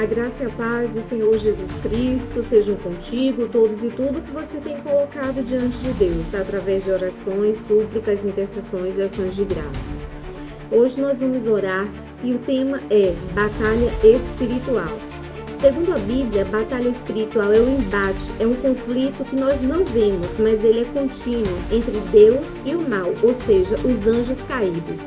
A graça e a paz do Senhor Jesus Cristo sejam contigo, todos e tudo que você tem colocado diante de Deus, através de orações, súplicas, intercessões e ações de graças. Hoje nós vamos orar e o tema é Batalha Espiritual. Segundo a Bíblia, batalha espiritual é um embate, é um conflito que nós não vemos, mas ele é contínuo entre Deus e o mal, ou seja, os anjos caídos.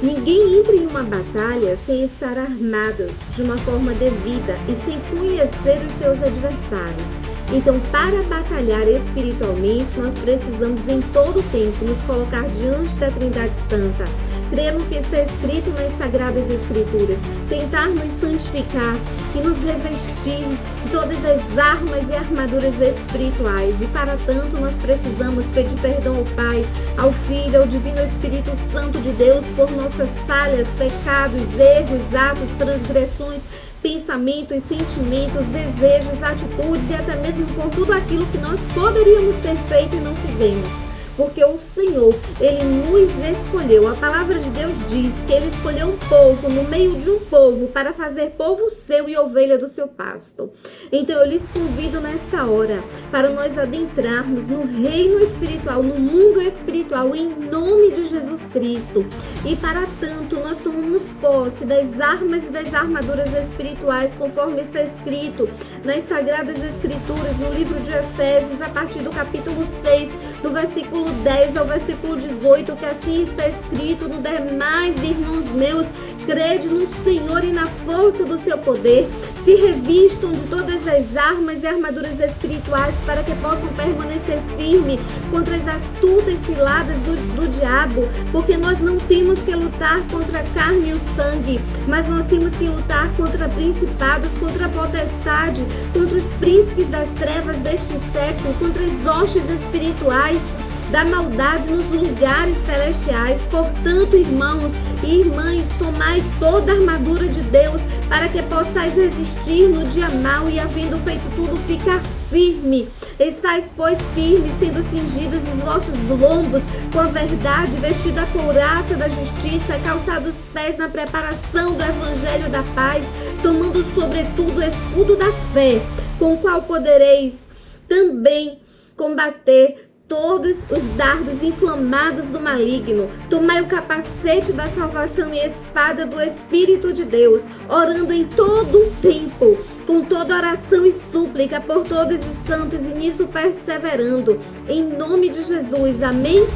Ninguém entra em uma batalha sem estar armado de uma forma devida e sem conhecer os seus adversários. Então, para batalhar espiritualmente, nós precisamos em todo tempo nos colocar diante da Trindade Santa, crer no que está escrito nas Sagradas Escrituras, tentar nos santificar e nos revestir de todas as armas e armaduras espirituais. E para tanto, nós precisamos pedir perdão ao Pai, ao Filho, ao Divino Espírito Santo de Deus por nossas falhas, pecados, erros, atos, transgressões, pensamentos, sentimentos, desejos, atitudes e até mesmo por tudo aquilo que nós poderíamos ter feito e não fizemos. Porque o Senhor, Ele nos escolheu. A palavra de Deus diz que Ele escolheu um povo no meio de um povo para fazer povo seu e ovelha do seu pasto. Então eu lhes convido nesta hora para nós adentrarmos no reino espiritual, no mundo espiritual, em nome de Jesus Cristo. E para tanto nós tomamos posse das armas e das armaduras espirituais, conforme está escrito nas Sagradas Escrituras, no livro de Efésios, a partir do capítulo 6, do versículo 10 ao versículo 18, que assim está escrito: no demais, irmãos meus, crede no Senhor e na força do seu poder, se revistam de todas as armas e armaduras espirituais para que possam permanecer firmes contra as astutas ciladas do diabo, porque nós não temos que lutar contra a carne e o sangue, mas nós temos que lutar contra principados, contra a potestade, contra os príncipes das trevas deste século, contra as hostes espirituais da maldade nos lugares celestiais. Portanto, irmãos e irmãs, tomai toda a armadura de Deus para que possais resistir no dia mau e, havendo feito tudo, ficar firme. Estais, pois, firmes, tendo cingidos os vossos lombos com a verdade, vestido a couraça da justiça, calçados os pés na preparação do evangelho da paz, tomando sobretudo o escudo da fé, com o qual podereis também combater todos os dardos inflamados do maligno. Tomai o capacete da salvação e a espada do Espírito de Deus, orando em todo o tempo, com toda oração e súplica por todos os santos, e nisso perseverando, em nome de Jesus. Amém?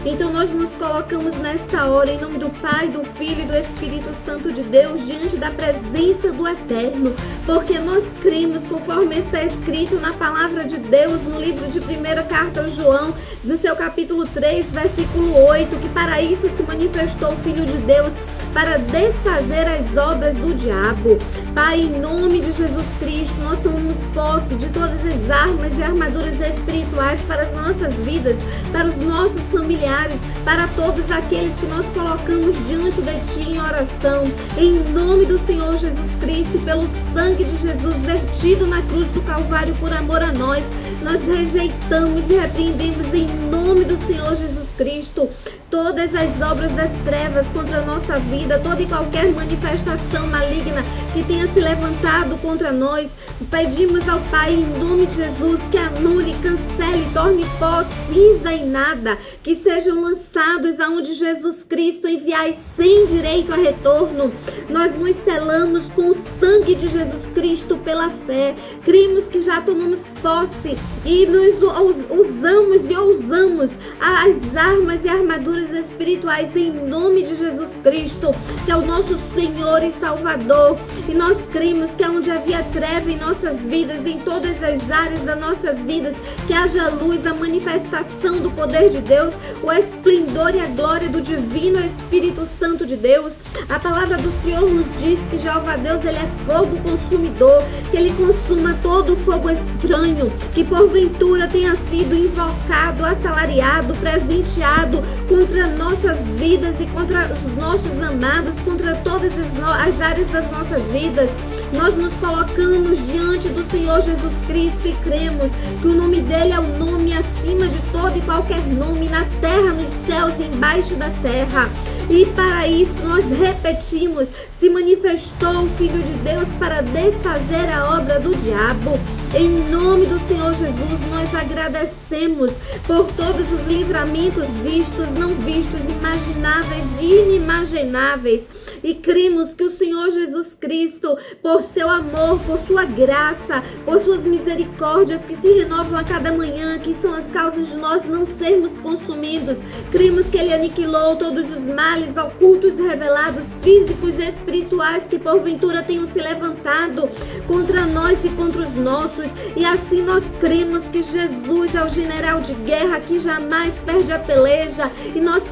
Então nós nos colocamos nesta hora em nome do Pai, do Filho e do Espírito Santo de Deus diante da presença do Eterno, porque nós cremos conforme está escrito na palavra de Deus no livro de 1ª Carta aos João, no seu capítulo 3, versículo 8, que para isso se manifestou o Filho de Deus, para desfazer as obras do diabo. Pai, em nome de Jesus Cristo, nós tomamos posse de todas as armas e armaduras espirituais para as nossas vidas, para os nossos familiares, para todos aqueles que nós colocamos diante de Ti em oração. Em nome do Senhor Jesus Cristo, e pelo sangue de Jesus vertido na cruz do Calvário por amor a nós, nós rejeitamos e repreendemos em nome do Senhor Jesus Cristo todas as obras das trevas contra a nossa vida, toda e qualquer manifestação maligna que tenha se levantado contra nós. Pedimos ao Pai, em nome de Jesus, que anule, cancele, torne pó, cinza e nada, que sejam lançados aonde Jesus Cristo enviar sem direito a retorno. Nós nos selamos com o sangue de Jesus Cristo pela fé. Cremos que já tomamos posse e nos usamos e ousamos as armas e armaduras espirituais em nome de Jesus Cristo, que é o nosso Senhor e Salvador. E nós cremos que onde havia treva em nossas vidas, em todas as áreas das nossas vidas, que haja luz, a manifestação do poder de Deus, o esplendor e a glória do divino Espírito Santo de Deus. A palavra do Senhor nos diz que Jeová Deus, Ele é fogo consumidor, que Ele consuma todo o fogo estranho que porventura tenha sido invocado, assalariado, presenteado contra nossas vidas e contra os nossos amados, contra todas as áreas das nossas vidas. Nós nos colocamos diante do Senhor Jesus Cristo e cremos que o nome dele é o nome acima de todo e qualquer nome, na terra, nos céus e embaixo da terra. E para isso nós repetimos, se manifestou o Filho de Deus para desfazer a obra do diabo. Em nome do Senhor Jesus, nós agradecemos por todos os livramentos vistos, não vistos, imagináveis e inimagináveis. E cremos que o Senhor Jesus Cristo, por seu amor, por sua graça, por suas misericórdias que se renovam a cada manhã, que são as causas de nós não sermos consumidos, cremos que Ele aniquilou todos os males ocultos e revelados, físicos e espirituais que porventura tenham se levantado contra nós e contra os nossos. E assim nós cremos que Jesus é o general de guerra que jamais perde a peleja, e nós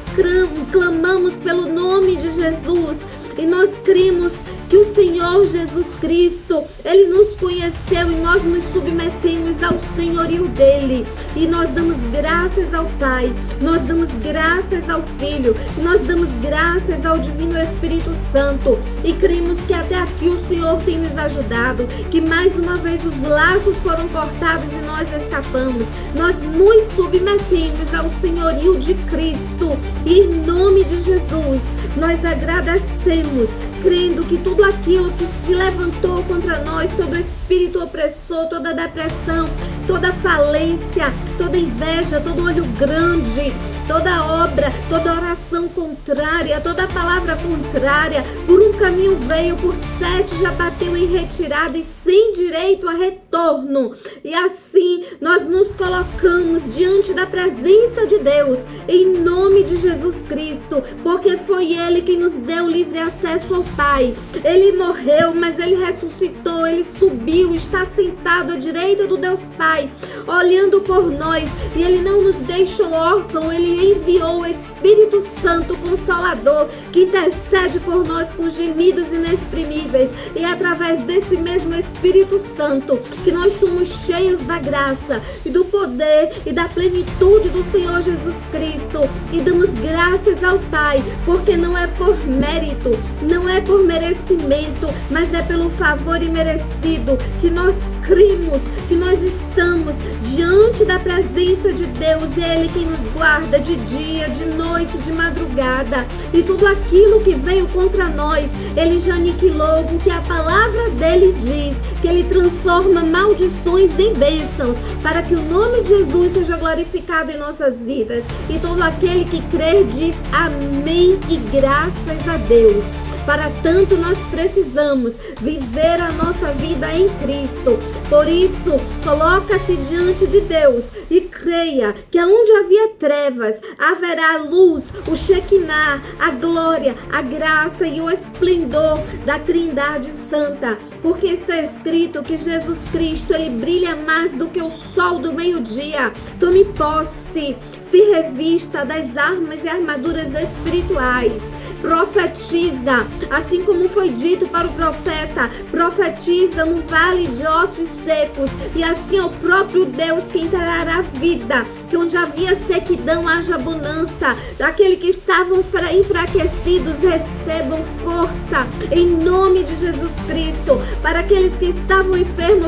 clamamos pelo nome de Jesus. E nós cremos que o Senhor Jesus Cristo, Ele nos conheceu e nós nos submetemos ao senhorio dEle. E nós damos graças ao Pai, nós damos graças ao Filho, nós damos graças ao Divino Espírito Santo. E cremos que até aqui o Senhor tem nos ajudado, que mais uma vez os laços foram cortados e nós escapamos. Nós nos submetemos ao senhorio de Cristo. E em nome de Jesus, nós agradecemos, crendo que tudo aquilo que se levantou contra nós, todo espírito opressor, toda depressão, toda falência, toda inveja, todo olho grande, toda obra, toda oração contrária, toda palavra contrária, por um caminho veio, por 7 já bateu em retirada e sem direito a retorno. E assim nós nos colocamos diante da presença de Deus, em nome de Jesus Cristo, porque foi Ele quem nos deu livre acesso ao Pai. Ele morreu, mas Ele ressuscitou, Ele subiu, está sentado à direita do Deus Pai, olhando por nós, e Ele não nos deixou órfãos. Ele enviou o Espírito Santo Consolador, que intercede por nós com gemidos inexprimíveis. E é através desse mesmo Espírito Santo que nós somos cheios da graça e do poder e da plenitude do Senhor Jesus Cristo. E damos graças ao Pai, porque não é por mérito, não é por merecimento, mas é pelo favor imerecido que nós cremos, que nós estamos diante da presença de Deus. É Ele quem nos guarda de dia, de noite, de madrugada. E tudo aquilo que veio contra nós, Ele já aniquilou, porque a palavra dEle diz que Ele transforma maldições em bênçãos, para que o nome de Jesus seja glorificado em nossas vidas. E todo aquele que crer diz amém e graças a Deus. Para tanto nós precisamos viver a nossa vida em Cristo. Por isso, coloca-se diante de Deus e creia que onde havia trevas, haverá luz, o Shekinah, a glória, a graça e o esplendor da Trindade Santa. Porque está escrito que Jesus Cristo, Ele brilha mais do que o sol do meio-dia. Tome posse, se revista das armas e armaduras espirituais. Profetiza, assim como foi dito para o profeta, profetiza no vale de ossos secos, e assim é o próprio Deus quem trará vida, que onde havia sequidão haja bonança, daqueles que estavam enfraquecidos recebam força, em nome de Jesus Cristo, para aqueles que estavam enfermos,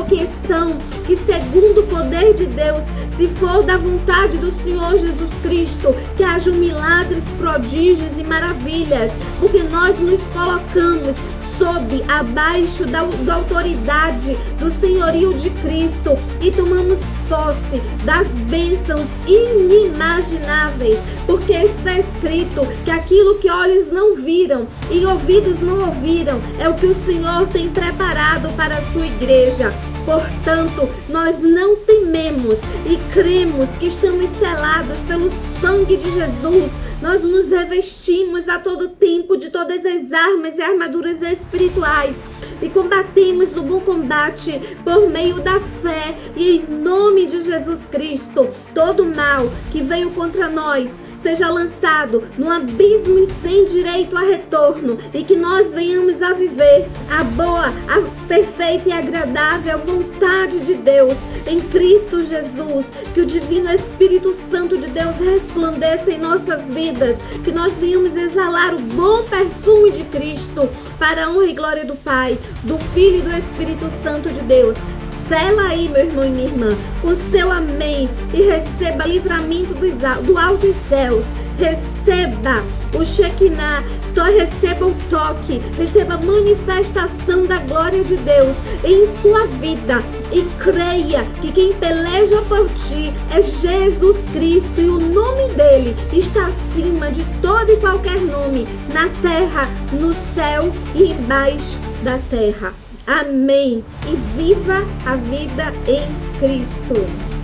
que segundo o poder de Deus, se for da vontade do Senhor Jesus Cristo, que hajam milagres, prodígios e maravilhas, porque nós nos colocamos abaixo da autoridade do senhorio de Cristo e tomamos posse das bênçãos inimagináveis, porque está escrito que aquilo que olhos não viram e ouvidos não ouviram é o que o Senhor tem preparado para a sua igreja. Portanto, nós não tememos e cremos que estamos selados pelo sangue de Jesus. Nós nos revestimos a todo tempo de todas as armas e armaduras espirituais e combatemos o bom combate por meio da fé, e em nome de Jesus Cristo, todo mal que veio contra nós seja lançado no abismo e sem direito a retorno, e que nós venhamos a viver a boa, a perfeita e agradável vontade de Deus em Cristo Jesus. Que o Divino Espírito Santo de Deus resplandeça em nossas vidas, que nós venhamos exalar o bom perfume de Cristo para a honra e glória do Pai, do Filho e do Espírito Santo de Deus. Sela aí, meu irmão e minha irmã, com seu amém, e receba livramento do alto dos céus, receba o Shekinah, receba o toque, receba a manifestação da glória de Deus em sua vida e creia que quem peleja por ti é Jesus Cristo e o nome dele está acima de todo e qualquer nome, na terra, no céu e embaixo da terra. Amém. E viva a vida em Cristo.